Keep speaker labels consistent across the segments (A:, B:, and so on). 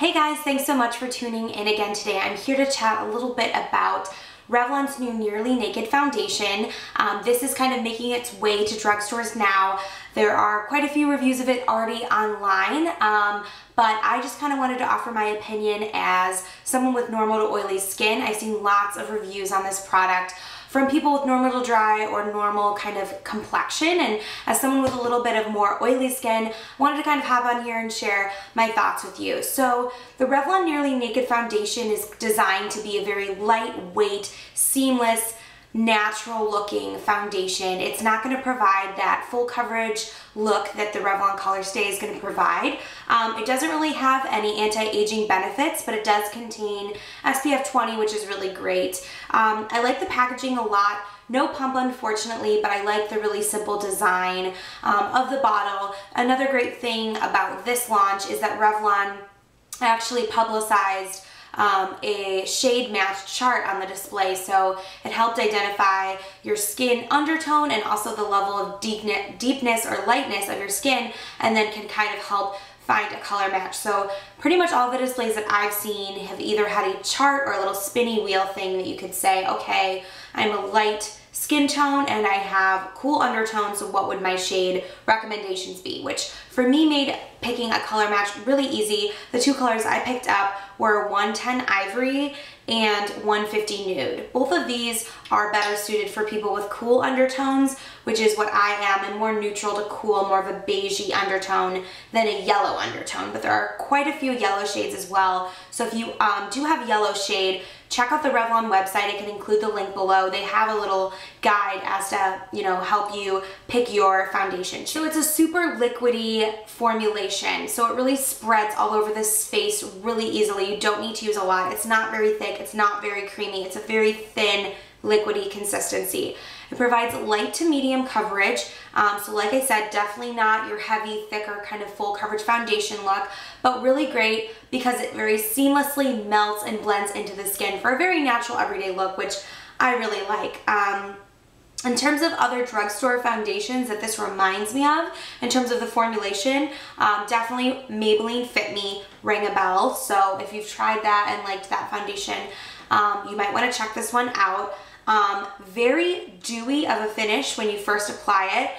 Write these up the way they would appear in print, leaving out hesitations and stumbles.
A: Hey guys, thanks so much for tuning in again today. I'm here to chat a little bit about Revlon's new Nearly Naked foundation. This is kind of making its way to drugstores now. There are quite a few reviews of it already online, but I just kind of wanted to offer my opinion as someone with normal to oily skin. I've seen lots of reviews on this product from people with normal to dry or normal kind of complexion, and as someone with a little bit of more oily skin, I wanted to kind of hop on here and share my thoughts with you. So the Revlon Nearly Naked foundation is designed to be a very lightweight, seamless, natural looking foundation. It's not going to provide that full coverage look that the Revlon Color Stay is going to provide. It doesn't really have any anti-aging benefits, but it does contain SPF 20, which is really great. I like the packaging a lot. No pump, unfortunately, but I like the really simple design of the bottle. Another great thing about this launch is that Revlon actually publicized a shade match chart on the display, so it helped identify your skin undertone and also the level of deepness or lightness of your skin, and then can kind of help find a color match. So pretty much all the displays that I've seen have either had a chart or a little spinny wheel thing that you could say, okay, I'm a light skin tone and I have cool undertones, so what would my shade recommendations be? Which for me made picking a color match really easy. The two colors I picked up were 110 Ivory and 150 Nude. Both of these are better suited for people with cool undertones, which is what I am, and more neutral to cool, more of a beigey undertone than a yellow undertone. But there are quite a few yellow shades as well. So if you do have yellow shade, check out the Revlon website. I can include the link below. They have a little guide as to, help you pick your foundation. So it's a super liquidy formulation, so it really spreads all over this face really easily. You don't need to use a lot. It's not very thick. It's not very creamy. It's a very thin, liquidy consistency. It provides light to medium coverage. So like I said, definitely not your heavy, thicker, kind of full coverage foundation look, but really great because it very seamlessly melts and blends into the skin for a very natural everyday look, which I really like. In terms of other drugstore foundations that this reminds me of, in terms of the formulation, definitely Maybelline Fit Me ring a bell. So if you've tried that and liked that foundation, you might want to check this one out. Very dewy of a finish when you first apply it,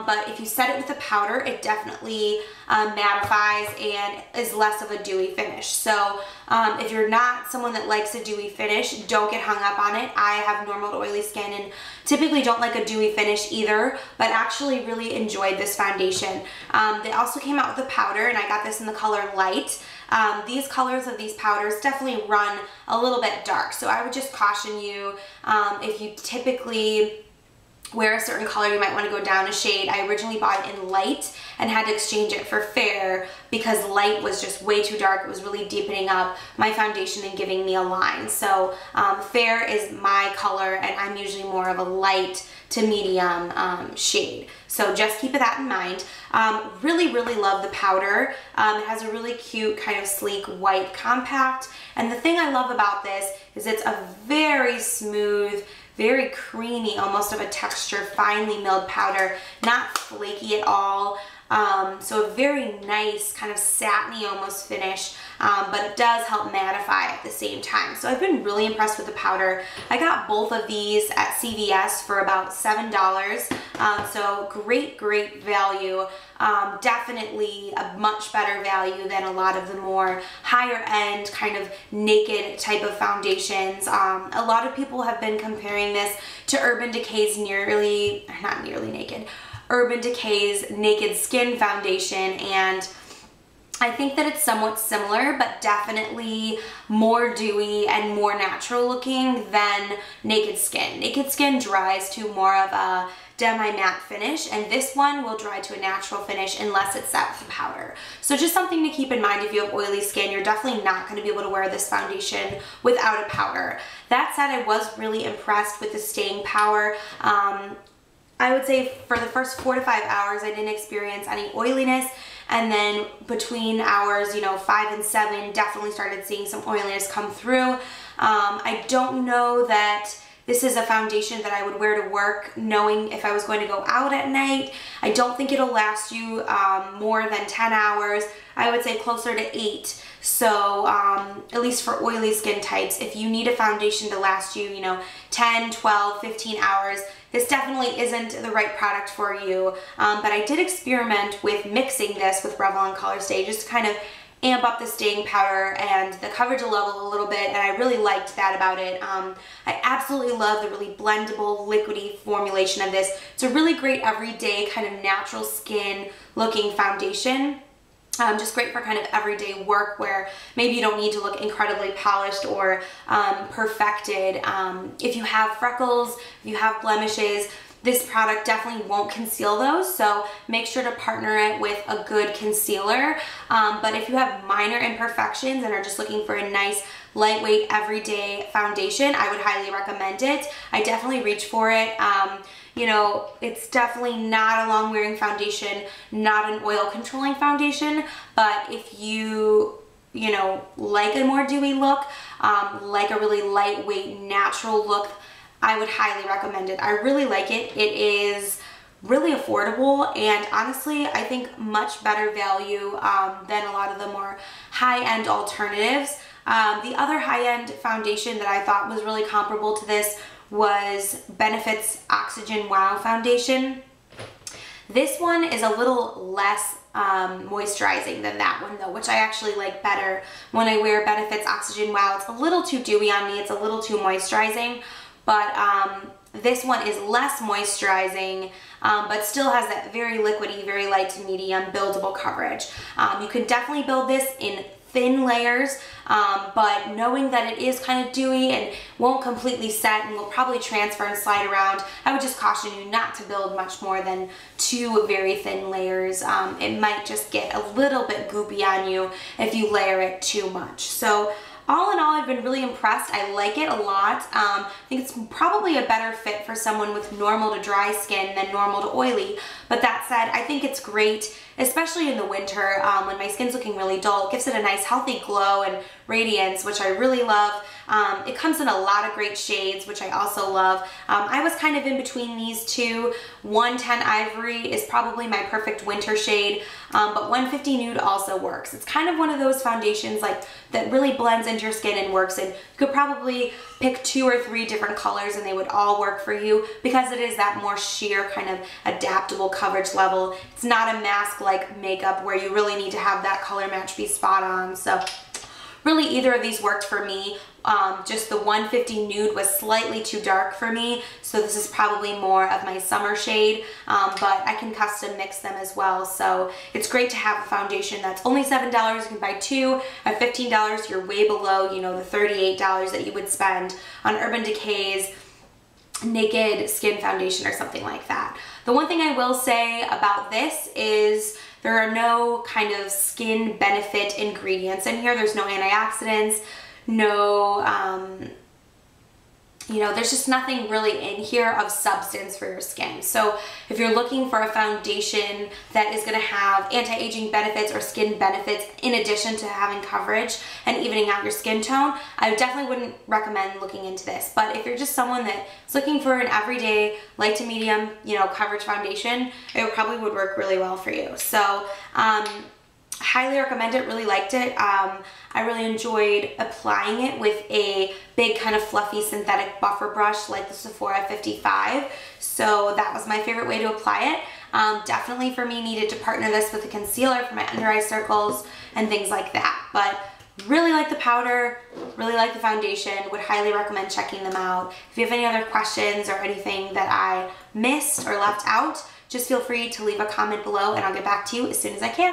A: but if you set it with a powder, it definitely mattifies and is less of a dewy finish. So if you're not someone that likes a dewy finish, don't get hung up on it. I have normal to oily skin and typically don't like a dewy finish either, but actually really enjoyed this foundation. They also came out with a powder, and I got this in the color Light. These colors of these powders definitely run a little bit dark, so I would just caution you, if you typically wear a certain color, you might want to go down a shade. I originally bought it in Light and had to exchange it for Fair because Light was just way too dark. It was really deepening up my foundation and giving me a line. So Fair is my color, and I'm usually more of a light to medium shade. So just keep that in mind. Really, really love the powder. It has a really cute kind of sleek white compact. And the thing I love about this is it's a very smooth, very creamy, almost of a texture, finely milled powder, not flaky at all. So a very nice kind of satiny almost finish, but it does help mattify at the same time. So I've been really impressed with the powder. I got both of these at CVS for about $7, so great value. Definitely a much better value than a lot of the more higher end kind of naked type of foundations. A lot of people have been comparing this to Urban Decay's Urban Decay's Naked Skin foundation, and I think that it's somewhat similar, but definitely more dewy and more natural looking than Naked Skin. Naked Skin dries to more of a demi-matte finish, and this one will dry to a natural finish unless it's set with a powder. So just something to keep in mind if you have oily skin. You're definitely not going to be able to wear this foundation without a powder. That said, I was really impressed with the staying power. I would say for the first 4 to 5 hours, I didn't experience any oiliness, and then between hours, 5 and 7, definitely started seeing some oiliness come through. I don't know that this is a foundation that I would wear to work knowing if I was going to go out at night. I don't think it'll last you more than 10 hours. I would say closer to 8. So at least for oily skin types, if you need a foundation to last you, 10, 12, 15 hours, this definitely isn't the right product for you. But I did experiment with mixing this with Revlon Color Stay just to kind of amp up the staying powder and the coverage level a little bit, and I really liked that about it. I absolutely love the really blendable, liquidy formulation of this. It's a really great everyday kind of natural skin looking foundation. Just great for kind of everyday work where maybe you don't need to look incredibly polished or perfected. If you have freckles, if you have blemishes, this product definitely won't conceal those, so make sure to partner it with a good concealer. But if you have minor imperfections and are just looking for a nice, lightweight, everyday foundation, I would highly recommend it. I definitely reach for it. It's definitely not a long-wearing foundation, not an oil-controlling foundation, but if you like a more dewy look, like a really lightweight, natural look, I would highly recommend it. I really like it. It is really affordable and honestly, I think much better value than a lot of the more high-end alternatives. The other high-end foundation that I thought was really comparable to this was Benefit's Oxygen Wow Foundation. This one is a little less moisturizing than that one though, which I actually like better when I wear Benefit's Oxygen Wow. It's a little too dewy on me, it's a little too moisturizing, but this one is less moisturizing, but still has that very liquidy, very light to medium buildable coverage. You can definitely build this in thin layers, but knowing that it is kind of dewy and won't completely set and will probably transfer and slide around, I would just caution you not to build much more than 2 very thin layers. It might just get a little bit goopy on you if you layer it too much. So all in all, I've been really impressed. I like it a lot. I think it's probably a better fit for someone with normal to dry skin than normal to oily. But that said, I think it's great, especially in the winter when my skin's looking really dull. It gives it a nice healthy glow and radiance, which I really love. It comes in a lot of great shades, which I also love. I was kind of in between these two. 110 Ivory is probably my perfect winter shade, but 150 Nude also works. It's kind of one of those foundations that really blends into your skin and works, and you could probably pick 2 or 3 different colors and they would all work for you because it is that more sheer kind of adaptable coverage level. It's not a mask like makeup where you really need to have that color match be spot on. So really either of these worked for me. Just the 150 Nude was slightly too dark for me, so this is probably more of my summer shade, but I can custom mix them as well. So it's great to have a foundation that's only $7. You can buy 2 at $15. You're way below, the $38 that you would spend on Urban Decay's Naked Skin Foundation or something like that. The one thing I will say about this is there are no kind of skin benefit ingredients in here. There's no antioxidants, no, there's just nothing really in here of substance for your skin. So if you're looking for a foundation that is going to have anti-aging benefits or skin benefits in addition to having coverage and evening out your skin tone, I definitely wouldn't recommend looking into this. But if you're just someone that's looking for an everyday light to medium, coverage foundation, it probably would work really well for you. So highly recommend it, really liked it. I really enjoyed applying it with a big kind of fluffy synthetic buffer brush like the Sephora 55. So that was my favorite way to apply it. Definitely for me needed to partner this with a concealer for my under eye circles and things like that. But really like the powder, really like the foundation, would highly recommend checking them out. If you have any other questions or anything that I missed or left out, just feel free to leave a comment below and I'll get back to you as soon as I can.